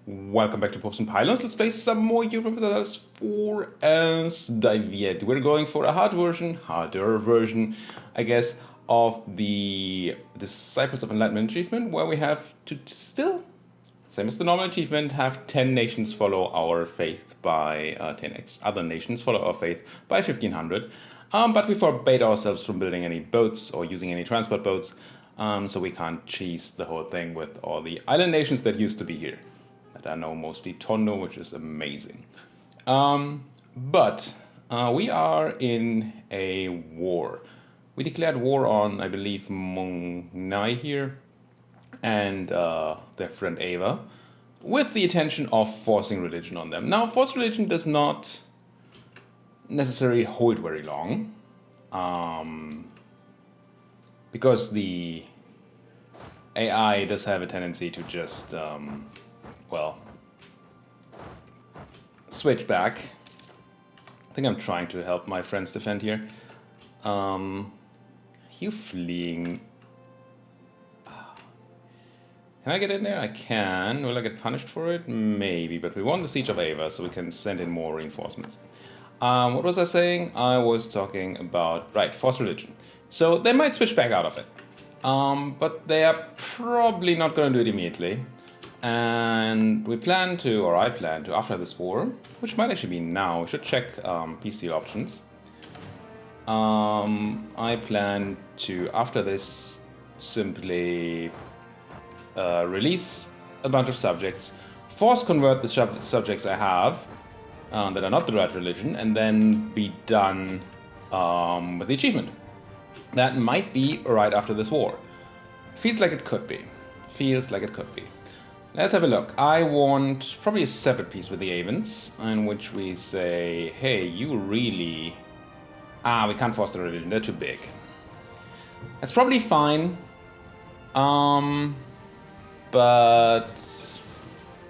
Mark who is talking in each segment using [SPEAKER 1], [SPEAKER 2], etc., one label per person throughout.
[SPEAKER 1] Welcome back to Popes and Pylons. Let's play some more Europa Universalis IV as Dai Viet. We're going for a harder version, I guess, of the Disciples of Enlightenment achievement, where we have to still, same as the normal achievement, have 10 nations follow our faith by 10x. Other nations follow our faith by 1500. But we forbade ourselves from building any boats or using any transport boats, so we can't cheese the whole thing with all the island nations that used to be here. That are now mostly Tondo, which is amazing. But we are in a war. We declared war on, I believe, Mongnai here and their friend Ava, with the intention of forcing religion on them. Now, forced religion does not necessarily hold very long, because the AI does have a tendency to just, well, switch back. I think I'm trying to help my friends defend here. You fleeing. Can I get in there? I can. Will I get punished for it? Maybe, but we won the Siege of Ava, so we can send in more reinforcements. What was I saying? I was talking about, right, forced religion. So they might switch back out of it. But they are probably not going to do it immediately. And we plan to, or I plan to, after this war, which might actually be now, we should check peace deal options. I plan to, after this, simply release a bunch of subjects, force convert the subjects I have that are not the right religion, and then be done with the achievement. That might be right after this war. Feels like it could be. Feels like it could be. Let's have a look. I want probably a separate piece with the Avens, in which we say, hey, you really... we can't force the religion, they're too big. That's probably fine. But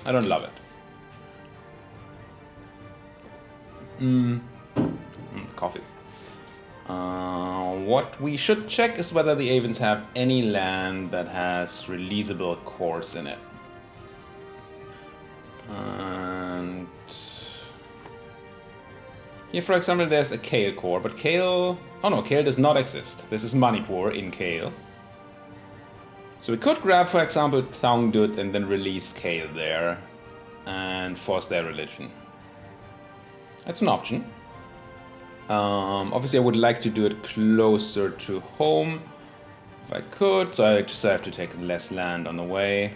[SPEAKER 1] I don't love it. Coffee. What we should check is whether the Avens have any land that has releasable cores in it. And here, for example, there's a Kale core, but Kale... Oh no, Kale does not exist. This is Manipur in Kale. So we could grab, for example, Thongdut and then release Kale there and force their religion. That's an option. Obviously, I would like to do it closer to home if I could, so I just have to take less land on the way.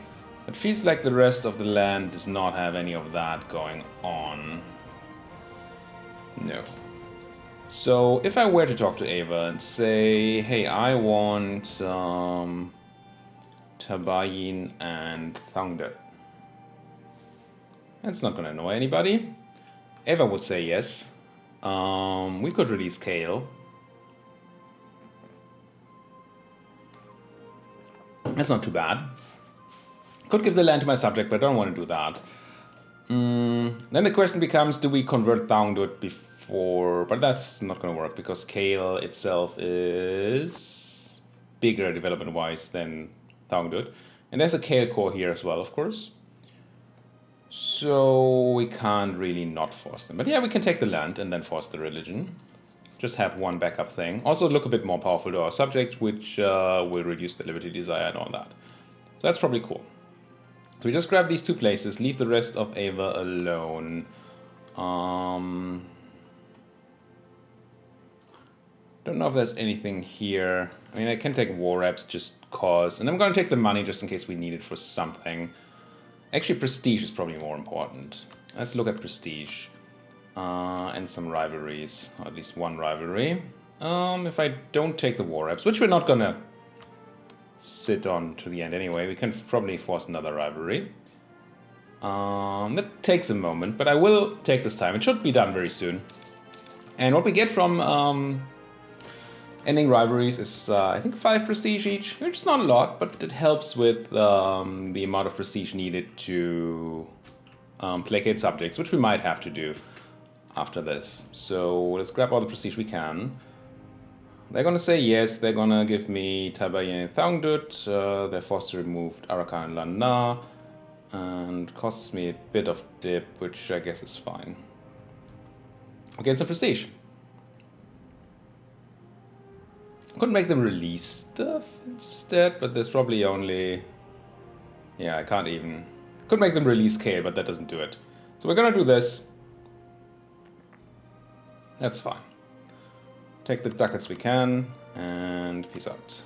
[SPEAKER 1] It feels like the rest of the land does not have any of that going on. No. So if I were to talk to Ava and say, hey, I want Tabayin and Thongdut. That's not going to annoy anybody. Ava would say yes. We could release Kale. That's not too bad. Could give the land to my subject, but I don't want to do that. Then the question becomes, do we convert Thongdut before... But that's not going to work, because Kale itself is bigger development-wise than Thongdut. And there's a Kale core here as well, of course. So we can't really not force them. But yeah, we can take the land and then force the religion. Just have one backup thing. Also look a bit more powerful to our subject, which will reduce the liberty desire and all that. So that's probably cool. So we just grab these two places, leave the rest of Ava alone. Don't know if there's anything here. I mean, I can take war reps just cause. And I'm going to take the money just in case we need it for something. Actually, prestige is probably more important. Let's look at prestige. And some rivalries, or at least one rivalry. If I don't take the war reps, which we're not going to sit on to the end anyway, we can probably force another rivalry. That takes a moment, but I will take this time. It should be done very soon. And what we get from ending rivalries is, I think, 5 prestige each. Which is not a lot, but it helps with the amount of prestige needed to placate subjects, which we might have to do after this. So let's grab all the prestige we can. They're gonna say yes, they're gonna give me Tabayin and Thongdut, they're forced to remove Arakan and Lana. And costs me a bit of dip, which I guess is fine. We get some prestige. Could make them release stuff instead, but there's probably only... Yeah, I can't even... Could make them release scale, but that doesn't do it. So we're gonna do this. That's fine. Take the ducats we can, and peace out.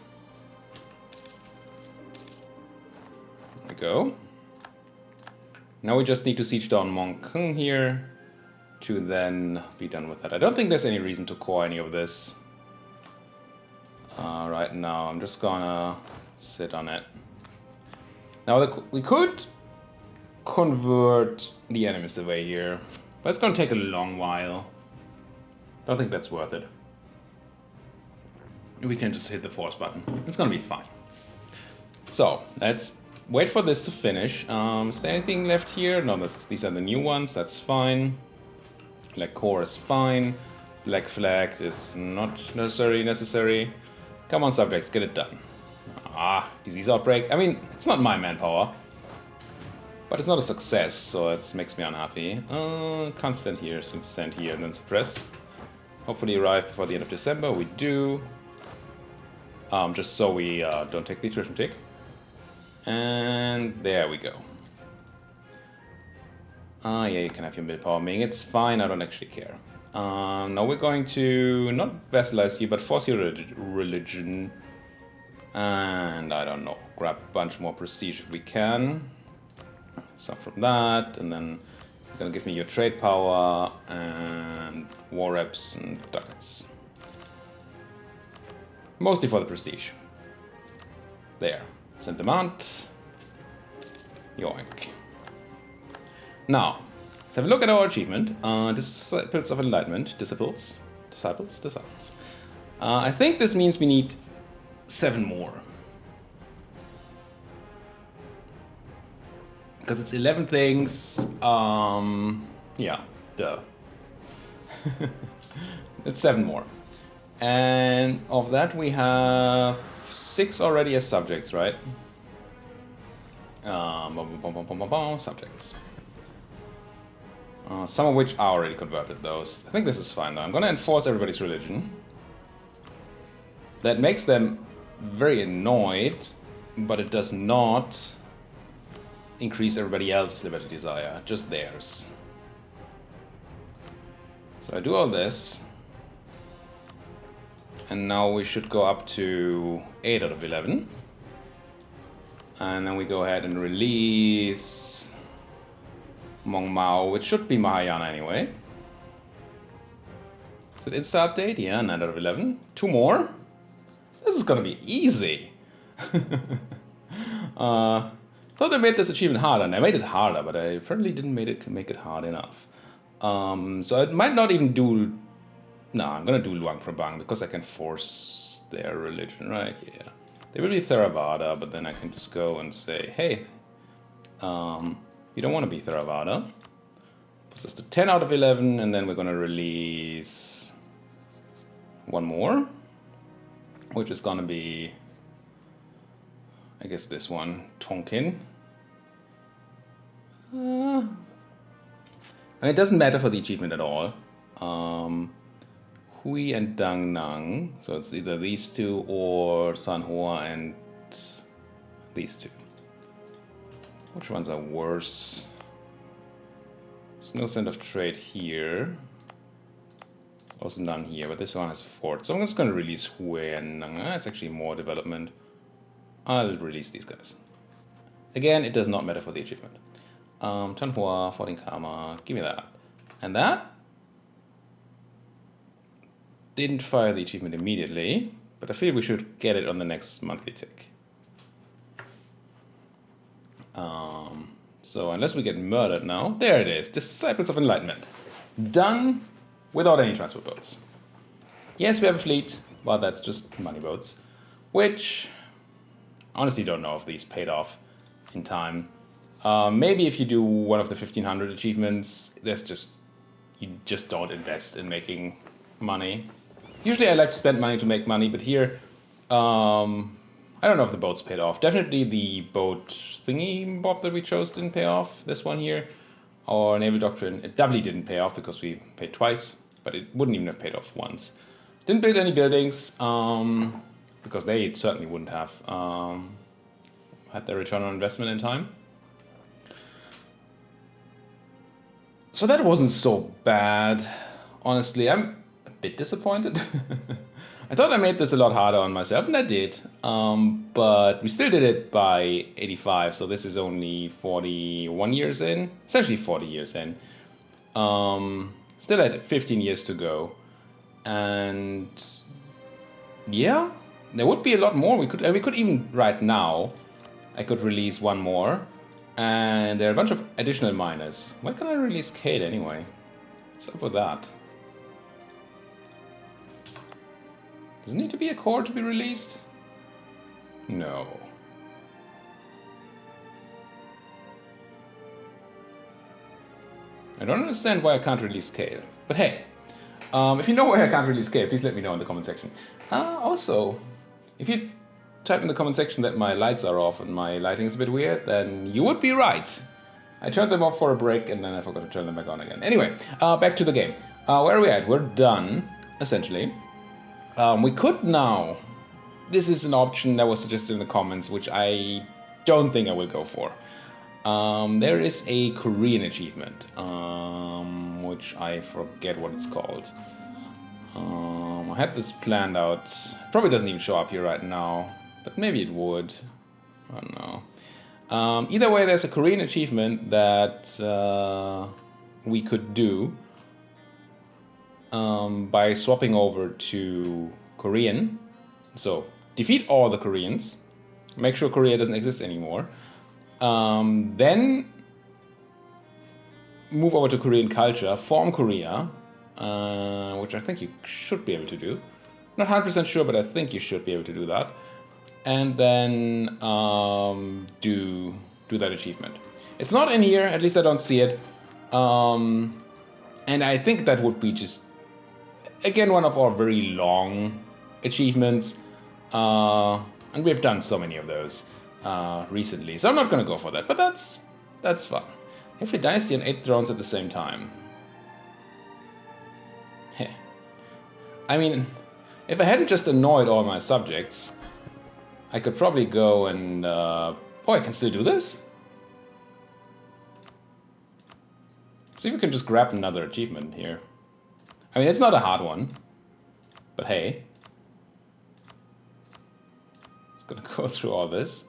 [SPEAKER 1] There we go. Now we just need to siege down Monkung here to then be done with that. I don't think there's any reason to core any of this right now. I'm just gonna sit on it. Now we could convert the enemies away here, but it's gonna take a long while. Don't think that's worth it. We can just hit the force button. It's gonna be fine. So let's wait for this to finish. Is there anything left here? No, these are the new ones. That's fine. Black core is fine. Black flag is not necessary. Come on, subjects, get it done. Ah, disease outbreak. I mean, it's not my manpower, but it's not a success, so it makes me unhappy. Can't stand here, so let's stand here and then suppress. Hopefully arrive before the end of December. We do. Just so we don't take the attrition tick. And there we go. Yeah, you can have your millpower Ming. It's fine, I don't actually care. Now we're going to not vassalize you, but force your religion. And I don't know, grab a bunch more prestige if we can. Some from that, and then you're gonna give me your trade power and war reps and ducats. Mostly for the prestige. There. Send them out. Yoink. Now, let's have a look at our achievement. Disciples of Enlightenment. Disciples. I think this means we need 7 more. Because it's 11 things. Yeah, duh. It's 7 more. And of that we have 6 already as subjects, right? Subjects. Some of which are already converted, those. I think this is fine though. I'm gonna enforce everybody's religion. That makes them very annoyed, but it does not increase everybody else's liberty desire, just theirs. So I do all this. And now we should go up to 8 out of 11. And then we go ahead and release Mong Mao, which should be Mahayana anyway. Is it Insta update? Yeah, 9 out of 11. 2 more? This is gonna be easy. Thought I made this achievement harder, and I made it harder, but I apparently didn't make it hard enough. So I might not even do... No, I'm gonna do Luang Prabang because I can force their religion, right? Yeah. They will be Theravada, but then I can just go and say, hey, you don't want to be Theravada. Puts us to 10 out of 11, and then we're gonna release 1 more, which is gonna be, I guess this one, Tonkin. I mean, it doesn't matter for the achievement at all. Hui and Dang Nang, so it's either these 2 or San Hoa and these 2. Which ones are worse? There's no scent of trade here. There's also none here, but this one has a fort. So I'm just going to release Hui and Nang. It's actually more development. I'll release these guys. Again, it does not matter for the achievement. Tan Hoa, 14 Karma, give me that. And that didn't fire the achievement immediately, but I feel we should get it on the next monthly tick. So unless we get murdered now, there it is, Disciples of Enlightenment. Done without any transport boats. Yes, we have a fleet, but that's just money boats, which I honestly don't know if these paid off in time. Maybe if you do one of the 1500 achievements, you just don't invest in making money. Usually I like to spend money to make money, but here, how I don't know if the boats paid off. Definitely the boat thingy bob that we chose didn't pay off. This one here. Our naval doctrine, it doubly didn't pay off because we paid twice, but it wouldn't even have paid off once. Didn't build any buildings, because they certainly wouldn't have had their return on investment in time. So that wasn't so bad. Honestly, I'm a bit disappointed. I thought I made this a lot harder on myself, and I did. But we still did it by 85, so this is only 41 years in. Essentially 40 years in. Still had 15 years to go. And yeah, there would be a lot more. We could even, right now, I could release one more. And there are a bunch of additional miners. Why can't I release Kate anyway? What's up with that? Does it need to be a core to be released? No. I don't understand why I can't release Kale. But hey, if you know why I can't release Kale, please let me know in the comment section. Also, if you type in the comment section that my lights are off and my lighting is a bit weird, then you would be right. I turned them off for a break and then I forgot to turn them back on again. Anyway, back to the game. Where are we at? We're done, essentially. We could now, this is an option that was suggested in the comments, which I don't think I will go for. There is a Korean achievement, which I forget what it's called. I had this planned out, probably doesn't even show up here right now, but maybe it would, I don't know. Either way, there's a Korean achievement that we could do. By swapping over to Korean. So defeat all the Koreans, make sure Korea doesn't exist anymore, then move over to Korean culture, form Korea, which I think you should be able to do. Not 100% sure, but I think you should be able to do that. And then do that achievement. It's not in here, at least I don't see it. And I think that would be just, again, one of our very long achievements, and we've done so many of those recently, so I'm not going to go for that, but that's fun. Every dynasty and 8 thrones at the same time. Heh. I mean, if I hadn't just annoyed all my subjects, I could probably go and... oh, I can still do this? See if we can just grab another achievement here. I mean, it's not a hard one, but hey. It's gonna go through all this.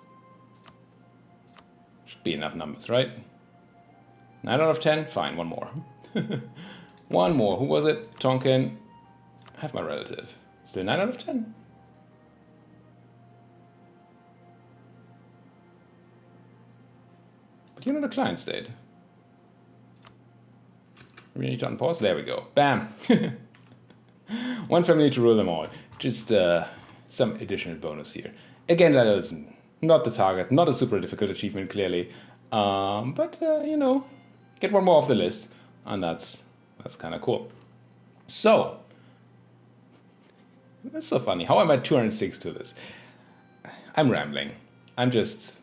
[SPEAKER 1] Should be enough numbers, right? 9 out of 10? Fine, one more. One more. Who was it? Tonkin. Have my relative. Still 9 out of 10? But you're not a client state. We need to unpause. There we go. Bam! One family to rule them all. Just some additional bonus here. Again, that is not the target, not a super difficult achievement, clearly. But you know, get one more off the list, and that's kind of cool. So, that's so funny. How am I 206 to this? I'm rambling. I'm just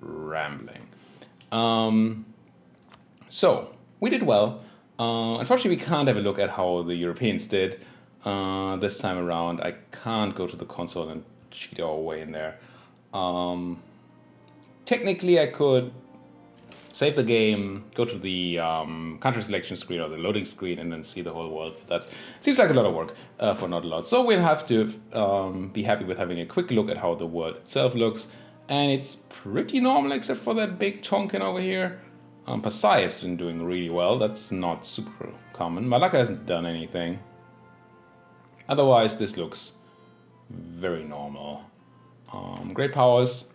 [SPEAKER 1] rambling. So, we did well. Unfortunately, we can't have a look at how the Europeans did this time around. I can't go to the console and cheat our way in there. Technically, I could save the game, go to the country selection screen or the loading screen, and then see the whole world. But that seems like a lot of work for not a lot. So we'll have to be happy with having a quick look at how the world itself looks. And it's pretty normal except for that big Tonkin over here. Pasai has been doing really well. That's not super common. Malacca hasn't done anything. Otherwise, this looks very normal. Great powers.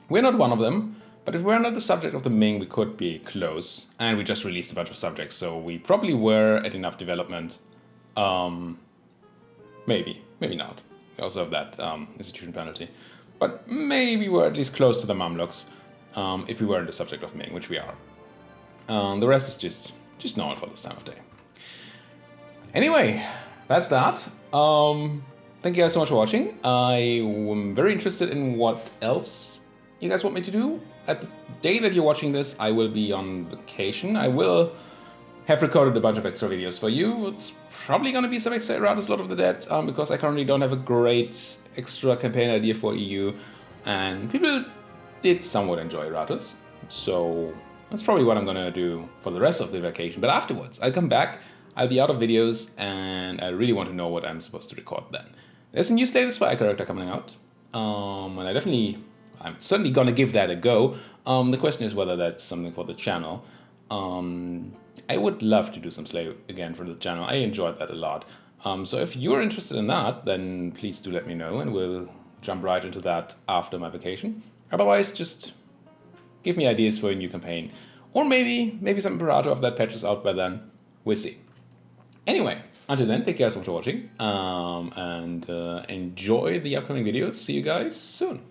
[SPEAKER 1] We're not one of them, but if we're not the subject of the Ming, we could be close. And we just released a bunch of subjects, so we probably were at enough development. Maybe not. We also have that institution penalty. But maybe we're at least close to the Mamluks. If we weren't the subject of Ming, which we are. The rest is just normal for this time of day. Anyway, that's that. Thank thank you guys so much for watching. I am very interested in what else you guys want me to do. At the day that you're watching this, I will be on vacation. I will have recorded a bunch of extra videos for you. It's probably going to be some extra Erratus Lord of the Dead, because I currently don't have a great extra campaign idea for EU, and people did somewhat enjoy Erratus, so that's probably what I'm going to do for the rest of the vacation. But afterwards, I'll come back, I'll be out of videos, and I really want to know what I'm supposed to record then. There's a new Slay the Spire character coming out, and I'm certainly going to give that a go. The question is whether that's something for the channel. I would love to do some Slay again for the channel. I enjoyed that a lot. So if you're interested in that, then please do let me know, and we'll jump right into that after my vacation. Otherwise, just give me ideas for a new campaign. Or maybe some Imperator if that patch is out by then. We'll see. Anyway, until then, thank you guys so much for watching, and enjoy the upcoming videos. See you guys soon.